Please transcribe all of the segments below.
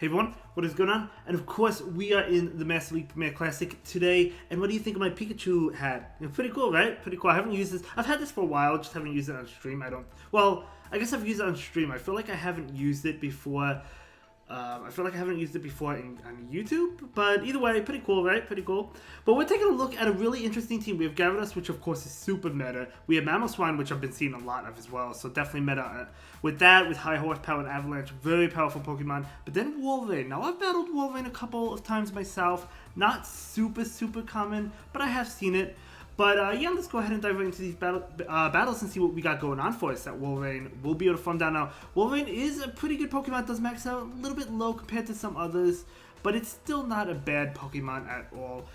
Hey everyone, what is going on? And of course, we are in the Master League Premier Classic today. And what do you think of my Pikachu hat? Pretty cool, right? Pretty cool. I haven't used this. I've had this for a while, just haven't used it on stream. Well, I guess I've used it on stream. I feel like I haven't used it before. I feel like I haven't used it before on YouTube, but either way, pretty cool, right? Pretty cool. But we're taking a look at a really interesting team. We have Gyarados, which of course is super meta. We have Mamoswine, which I've been seeing a lot of as well, so definitely meta. With that, with high horsepower and Avalanche, very powerful Pokemon. But then Wolverine. Now, I've battled Wolverine a couple of times myself. Not super common, but I have seen it. But yeah, let's go ahead and dive right into these battles and see what we got going on for us. That Wolverine will be able to farm down now. Wolverine is a pretty good Pokemon. It does max out a little bit low compared to some others, but it's still not a bad Pokemon at all.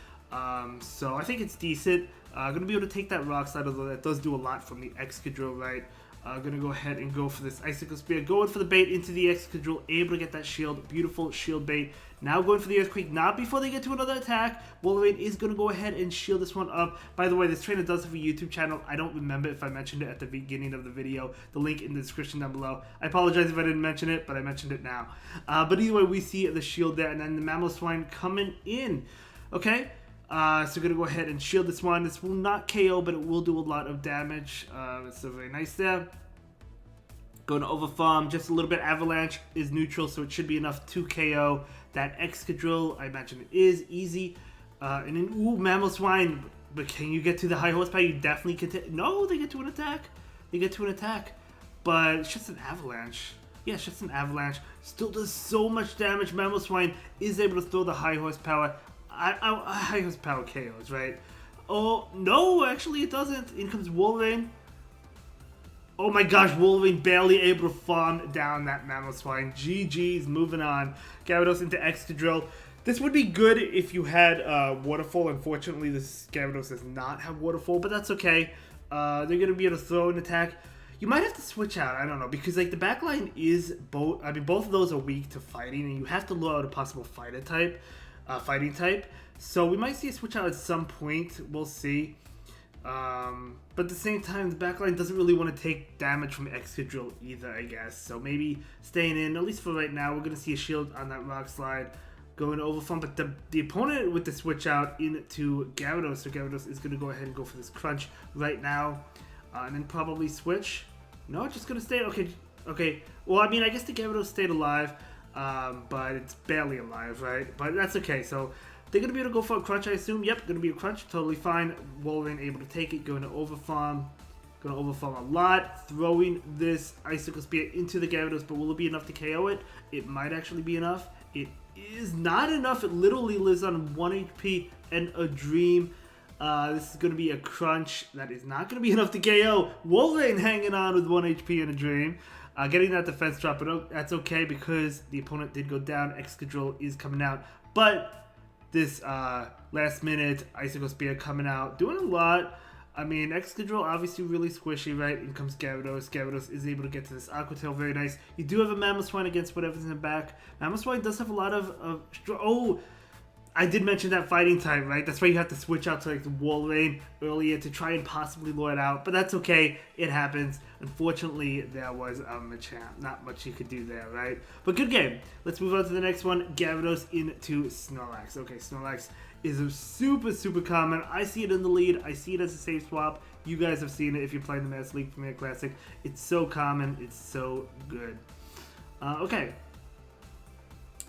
So I think it's decent. Going to be able to take that Rock Slide, although that does do a lot from the Excadrill, right? Going to go ahead and go for this Icicle Spear. Going for the bait into the Excadrill. Able to get that shield. Beautiful shield bait. Now going for the Earthquake. Not before they get to another attack. Wolverine is going to go ahead and shield this one up. By the way, this trainer does have a YouTube channel. I don't remember if I mentioned it at the beginning of the video. The link in the description down below. I apologize if I didn't mention it, but I mentioned it now. But either way, we see the shield there. And then the Mamoswine coming in. Okay? So we're going to go ahead and shield this one. This will not KO, but it will do a lot of damage. So very nice there. Going to overfarm. Just a little bit. Avalanche is neutral, so it should be enough to KO. That Excadrill, I imagine it is easy. And then, ooh, Mamoswine. But can you get to the high horsepower? You definitely can. No, they get to an attack. They get to an attack. But it's just an Avalanche. Yeah, it's just an Avalanche. Still does so much damage. Mamoswine is able to throw the high horsepower. High horsepower KOs, right? Oh, no, actually it doesn't. In comes Wolverine. Oh my gosh, Wolverine barely able to farm down that Mamoswine. GG's, moving on. Gyarados into Excadrill. This would be good if you had Waterfall. Unfortunately, this Gyarados does not have Waterfall, but that's okay. They're going to be able to throw an attack. You might have to switch out, I don't know, because like the backline is both, both of those are weak to fighting, and you have to lure out a possible fighting type. So we might see a switch out at some point. We'll see. But at the same time, the backline doesn't really want to take damage from Excadrill either, I guess. So maybe staying in, at least for right now. We're going to see a shield on that Rock Slide going to overfarm. But the opponent with the switch out into Gyarados. So Gyarados is going to go ahead and go for this Crunch right now. And then probably switch. No, just going to stay. Okay. Well, I mean, I guess the Gyarados stayed alive. But it's barely alive, right? But that's okay. So they're going to be able to go for a Crunch, I assume. Yep, going to be a Crunch. Totally fine. Wolverine able to take it. Going to overfarm. Going to overfarm a lot. Throwing this Icicle Spear into the Gyarados. But will it be enough to KO it? It might actually be enough. It is not enough. It literally lives on 1 HP and a Dream. This is going to be a Crunch. That is not going to be enough to KO. Wolverine hanging on with 1 HP and a Dream. Getting that defense drop, but that's okay because the opponent did go down. Excadrill is coming out. But this last minute Icicle Spear coming out, doing a lot. I mean, Excadrill obviously really squishy, right? In comes Gyarados. Gyarados is able to get to this Aqua Tail, very nice. You do have a Mamoswine against whatever's in the back. Mamoswine does have a lot of oh, I did mention that fighting type, right? That's why you have to switch out to like the Wolverine earlier to try and possibly lure it out. But that's okay. It happens. Unfortunately, there was a Machamp. Not much you could do there, right? But good game. Let's move on to the next one. Gyarados into Snorlax. Okay, Snorlax is a super common. I see it in the lead. I see it as a safe swap. You guys have seen it if you're playing the Master League Premier Classic. It's so common. It's so good. Okay.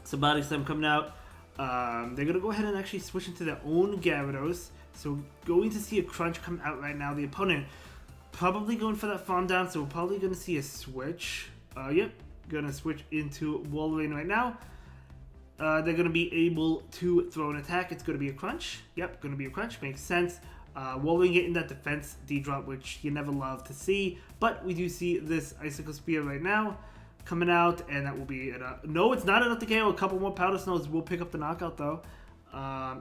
So Body Slam coming out. They're going to go ahead and actually switch into their own Gyarados. So going to see a Crunch come out right now. The opponent probably going for that farm down. So we're probably going to see a switch. Yep. Going to switch into Wolverine right now. They're going to be able to throw an attack. It's going to be a Crunch. Yep. Going to be a Crunch. Makes sense. Wolverine getting that defense D-drop, which you never love to see. But we do see this Icicle Spear right now coming out, and that will be no, it's not enough to KO. A couple more Powder Snows will pick up the knockout though.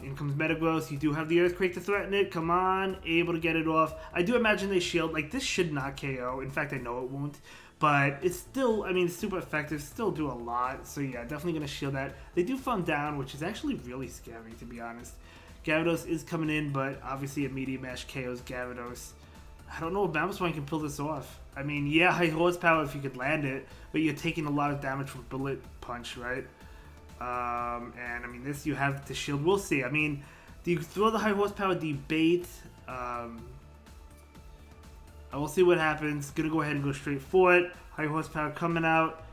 In comes Metagross. You do have the Earthquake to threaten it. Come on, able to get it off. I do imagine they shield. Like, this should not KO. In fact, I know it won't, but it's still, I mean, super effective. Still do a lot. So yeah, definitely gonna shield that. They do farm down, which is actually really scary, to be honest. Gyarados is coming in, but obviously a Meteor Mash KOs Gyarados. I don't know if Mamoswine can pull this off. I mean, yeah, high horsepower if you could land it, but you're taking a lot of damage from Bullet Punch, right? And I mean, this you have the shield. We'll see. I mean, do you throw the high horsepower? Do you bait? I will see what happens. Gonna go ahead and go straight for it. High horsepower coming out.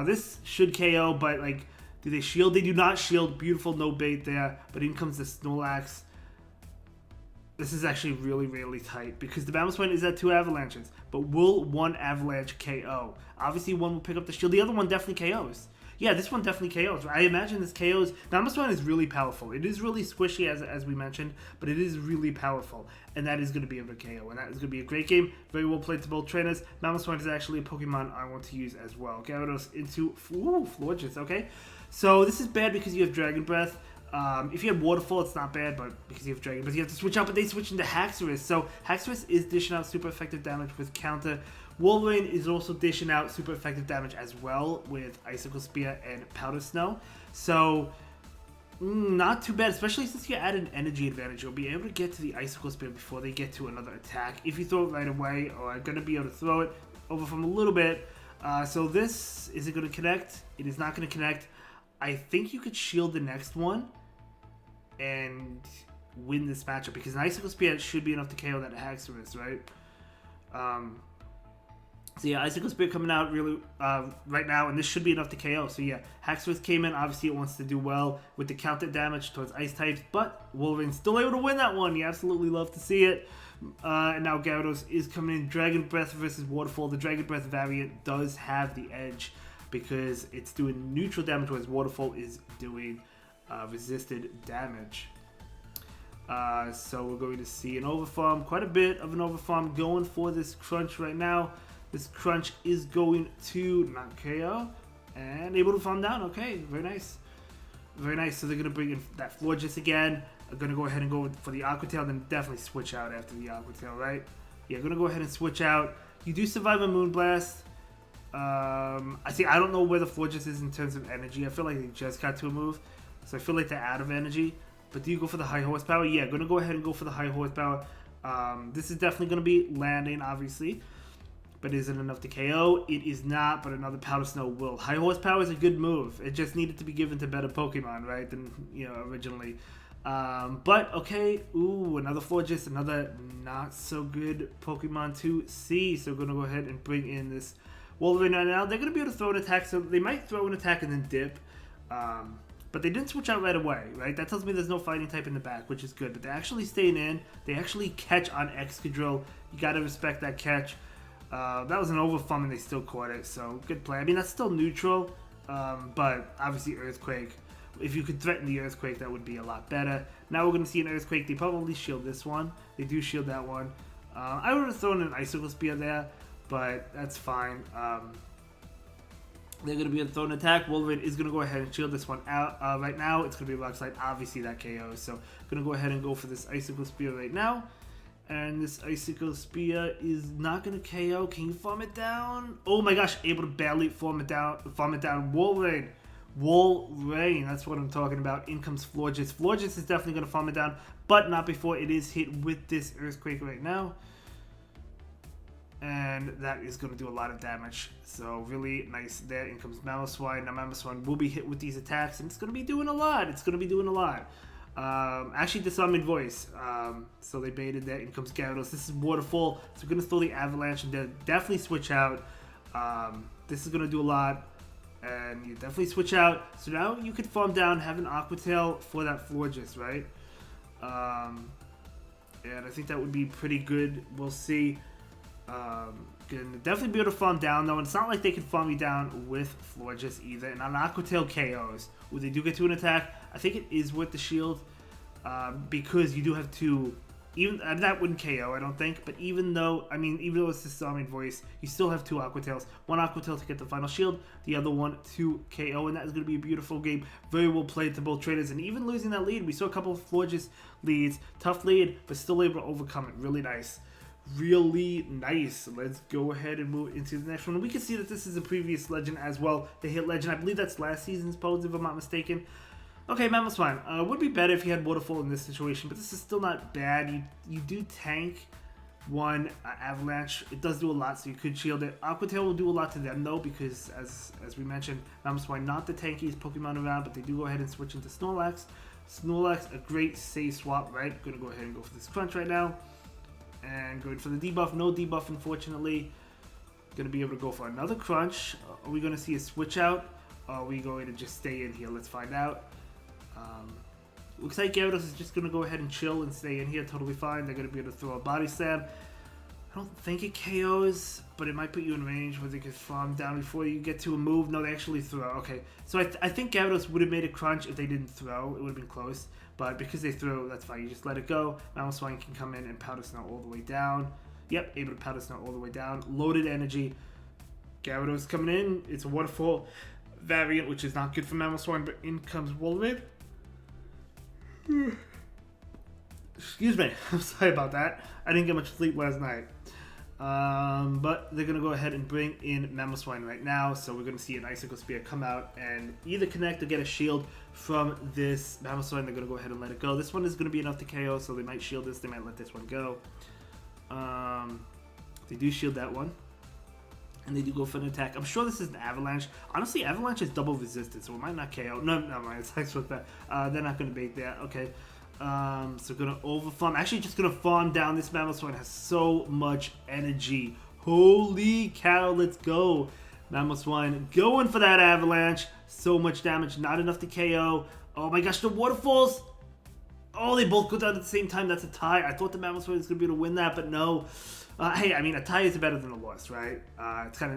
This should KO, but like, do they shield? They do not shield. Beautiful, no bait there. But in comes the Snorlax. This is actually really, really tight because the Mamoswine is at 2 avalanches. But will one avalanche KO? Obviously, one will pick up the shield. The other one definitely KOs. Yeah, this one definitely KOs. I imagine this KOs. Mamoswine is really powerful. It is really squishy, as we mentioned, but it is really powerful. And that is going to be able to KO. And that is going to be a great game. Very well played to both trainers. Mamoswine is actually a Pokemon I want to use as well. Gyarados into Florges, okay? So this is bad because you have Dragon Breath. If you have Waterfall, it's not bad, but because you have Dragon Breath, you have to switch out, but they switch into Haxorus. So Haxorus is dishing out super effective damage with counter. Wolverine is also dishing out super effective damage as well with Icicle Spear and Powder Snow. So, not too bad, especially since you add an energy advantage. You'll be able to get to the Icicle Spear before they get to another attack. If you throw it right away, or are going to be able to throw it over from a little bit. So this, is it going to connect? It is not going to connect. I think you could shield the next one and win this matchup because an Icicle Spear should be enough to KO that Haxorus, right? So yeah, Icicle Spear coming out really right now, and this should be enough to KO. So yeah, Haxorus came in. Obviously, it wants to do well with the counter damage towards Ice types, but Wolverine's still able to win that one. You absolutely love to see it. And now Gyarados is coming in. Dragon Breath versus Waterfall. The Dragon Breath variant does have the edge because it's doing neutral damage, whereas Waterfall is doing resisted damage. So we're going to see an overfarm, quite a bit of an overfarm going for this Crunch right now. This Crunch is going to not KO and able to farm down. Okay, very nice. Very nice. So they're going to bring in that Florges again. I'm going to go ahead and go for the Aqua Tail, then definitely switch out after the Aqua Tail, right? Yeah, going to go ahead and switch out. You do survive a Moonblast. I don't know where the Florges is in terms of energy. I feel like they just got to a move. So I feel like they're out of energy. But do you go for the high horsepower? Yeah, going to go ahead and go for the high horsepower. This is definitely going to be landing, obviously. But is it enough to KO? It is not, but another Powder Snow will. High horsepower is a good move. It just needed to be given to better Pokemon, right, than, originally. But, okay. Ooh, another Florges, another not so good Pokemon to see. So we're going to go ahead and bring in this Wolverine right now. They're going to be able to throw an attack, so they might throw an attack and then dip. But they didn't switch out right away, right? That tells me there's no fighting type in the back, which is good. But they're actually staying in. They actually catch on Excadrill. You got to respect that catch. That was an overfarm and they still caught it, so good play. I mean, that's still neutral, but obviously Earthquake. If you could threaten the Earthquake, that would be a lot better. Now we're going to see an Earthquake. They probably shield this one. They do shield that one. I would have thrown an Icicle Spear there, but that's fine. They're going to be able to throw an attack. Wolverine is going to go ahead and shield this one out. Right now, it's going to be Rock Slide. Obviously, that KOs. So, going to go ahead and go for this Icicle Spear right now. And this Icicle Spear is not going to KO. Can you farm it down? Oh my gosh, able to barely farm it down. Wolverine. That's what I'm talking about. In comes Florges. Florges is definitely going to farm it down, but not before it is hit with this Earthquake right now. And that is going to do a lot of damage. So really nice there. In comes Mamoswine. Now Mamoswine will be hit with these attacks, and it's going to be doing a lot. Actually, Disarming Voice. So they baited that. In comes Gyarados. This is Waterfall. So we're going to throw the Avalanche and then definitely switch out. This is going to do a lot. And you definitely switch out. So now you could farm down, have an Aqua Tail for that Florges, right? And I think that would be pretty good. We'll see. Can definitely be able to farm down though, and it's not like they can farm you down with Florges either. And on Aqua Tail KOs, when they do get to an attack, I think it is worth the shield because you do have to. Even that wouldn't KO, I don't think. But even though it's Disarming Voice, you still have two Aqua Tails. One Aqua Tail to get the final shield, the other one to KO, and that is going to be a beautiful game. Very well played to both traders, and even losing that lead, we saw a couple of Florges leads, tough lead, but still able to overcome it. Really nice. Really nice. Let's go ahead and move into the next one. We can see that this is a previous legend as well. They hit legend. I believe that's last season's pose, if I'm not mistaken. Okay, Mamoswine. Would be better if you had Waterfall in this situation, but this is still not bad. You do tank one Avalanche. It does do a lot, so you could shield it. Aqua Tail will do a lot to them though, because as we mentioned, Mamoswine not the tankiest Pokemon around, but they do go ahead and switch into Snorlax. Snorlax, a great save swap, right? Gonna go ahead and go for this Crunch right now. And going for the debuff. No debuff, unfortunately. Gonna be able to go for another Crunch. Are we gonna see a switch out? Or are we going to just stay in here? Let's find out. Looks like Gyarados is just gonna go ahead and chill and stay in here. Totally fine. They're gonna be able to throw a Body Slam. I don't think it KOs, but it might put you in range where they could farm down before you get to a move. No, they actually throw. Okay, so I think Gyarados would have made a Crunch if they didn't throw. It would have been close, but because they threw, that's fine. You just let it go. Mamoswine can come in and Powder Snow all the way down. Yep, able to Powder Snow all the way down. Loaded energy. Gyarados coming in. It's a Waterfall variant, which is not good for Mamoswine, but in comes Wolverine. Excuse me, I'm sorry about that. I didn't get much sleep last night. But they're going to go ahead and bring in Mamoswine right now. So we're going to see an Icicle Spear come out and either connect or get a shield from this Mamoswine. They're going to go ahead and let it go. This one is going to be enough to KO, so they might shield this. They might let this one go. They do shield that one. And they do go for an attack. I'm sure this is an Avalanche. Honestly, Avalanche is double resistant, so it might not KO. No, never mind. It's with that. They're not going to bait that. Okay. So going to overfarm. Actually, just going to farm down. This Mamoswine has so much energy. Holy cow, let's go. Mamoswine going for that Avalanche. So much damage. Not enough to KO. Oh my gosh, the Waterfalls. Oh, they both go down at the same time. That's a tie. I thought the Mamoswine was going to be able to win that, but no. Hey, I mean, a tie is better than a loss, right?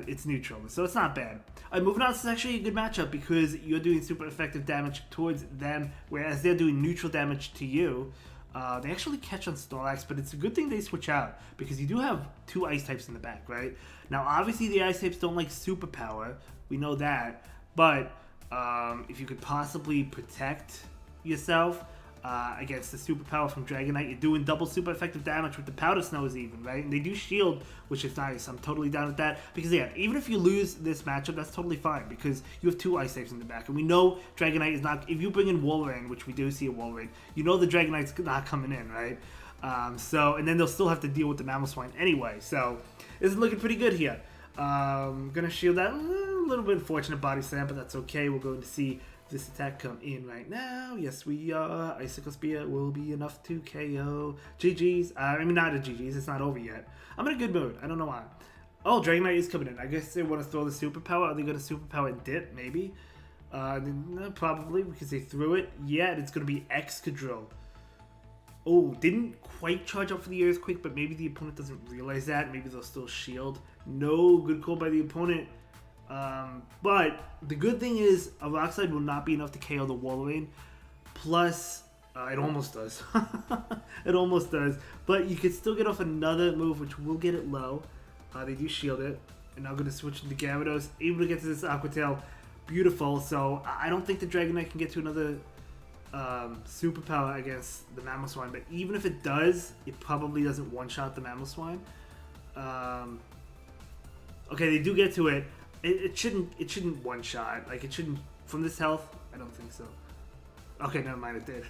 It's neutral, so it's not bad. Moving on, this is actually a good matchup because you're doing super effective damage towards them, whereas they're doing neutral damage to you. They actually catch on Snorlax, but it's a good thing they switch out because you do have two ice types in the back, right? Now, obviously, the ice types don't like superpower. We know that, but if you could possibly protect yourself against the superpower from Dragonite, you're doing double super effective damage with the Powder Snows even, right? And they do shield, which is nice. I'm totally down with that because, yeah, even if you lose this matchup, that's totally fine because you have two ice types in the back. And we know Dragonite is not, if you bring in Wolverine, which we do see a Wolverine, you know the Dragonite's not coming in, right? And then they'll still have to deal with the Mamoswine anyway. So this is looking pretty good here. Gonna shield that. A little bit unfortunate Body Slam, but that's okay. We're going to see this attack come in right now. Yes, we are. Icicle Spear will be enough to KO. GG's. I mean, not a GG's. It's not over yet. I'm in a good mood. I don't know why. Oh, Dragonite is coming in. I guess they want to throw the superpower. Are they going to superpower and dip? Maybe. Probably because they threw it. Yeah, it's going to be Excadrill. Oh, didn't quite charge up for the Earthquake, but maybe the opponent doesn't realize that. Maybe they'll still shield. No, good call by the opponent. But the good thing is a Rock Slide will not be enough to KO the Wolverine. Plus, it almost does. It almost does. But you could still get off another move, which will get it low. They do shield it. And now I'm going to switch into Gyarados. Able to get to this Aqua Tail. Beautiful. So I don't think the Dragonite can get to another superpower against the Mamoswine. But even if it does, it probably doesn't one-shot the Mamoswine. Okay, they do get to it. It shouldn't one shot. Like, it shouldn't, from this health, I don't think so. Okay, never mind, it did.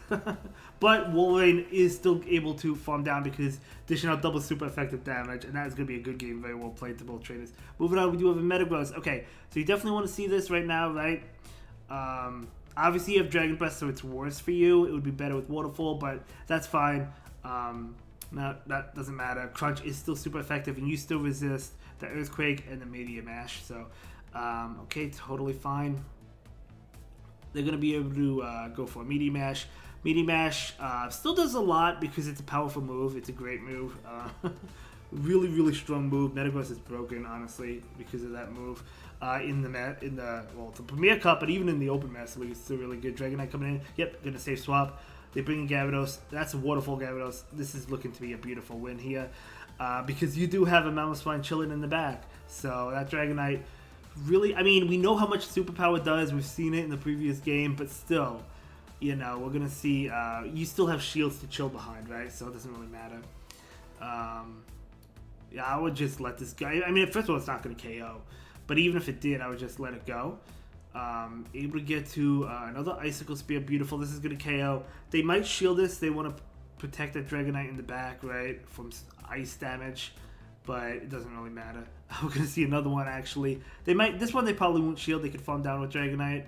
But Wolverine is still able to farm down because dishing out double super effective damage, and that is going to be a good game. Very well played to both trainers. Moving on, we do have a Metagross. Okay, so you definitely want to see this right now, right? Obviously, you have Dragon Breath, so it's worse for you. It would be better with Waterfall, but that's fine. No, that doesn't matter. Crunch is still super effective, and you still resist the Earthquake and the Meteor Mash. So, okay, totally fine. They're going to be able to go for a Meteor Mash. Meteor Mash still does a lot because it's a powerful move. It's a great move. Really, really strong move. Metagross is broken, honestly, because of that move. The Premier Cup, but even in the Open Master League, it's still really good. Dragonite coming in. Yep, going to save swap. They bring in Gyarados. That's a Waterfall Gyarados. This is looking to be a beautiful win here. Because you do have a Mamoswine chilling in the back. So that Dragonite really, I mean, we know how much superpower does. We've seen it in the previous game, but still, you know, we're going to see, you still have shields to chill behind, right? So it doesn't really matter. Yeah, I would just let this guy, I mean, first of all, it's not going to KO. But even if it did, I would just let it go. Able to get to another Icicle Spear. Beautiful. This is going to KO. They might shield this. They want to protect that Dragonite in the back, right, from ice damage, but it doesn't really matter. We're gonna see another one actually. They might, this one they probably won't shield. They could farm down with Dragonite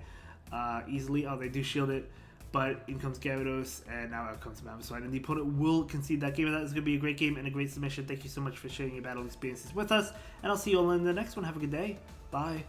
easily. Oh, they do shield it, but in comes Gyarados, and now out comes Mamoswine, and the opponent will concede that game. And that is gonna be a great game and a great submission. Thank you so much for sharing your battle experiences with us, and I'll see you all in the next one. Have a good day. Bye.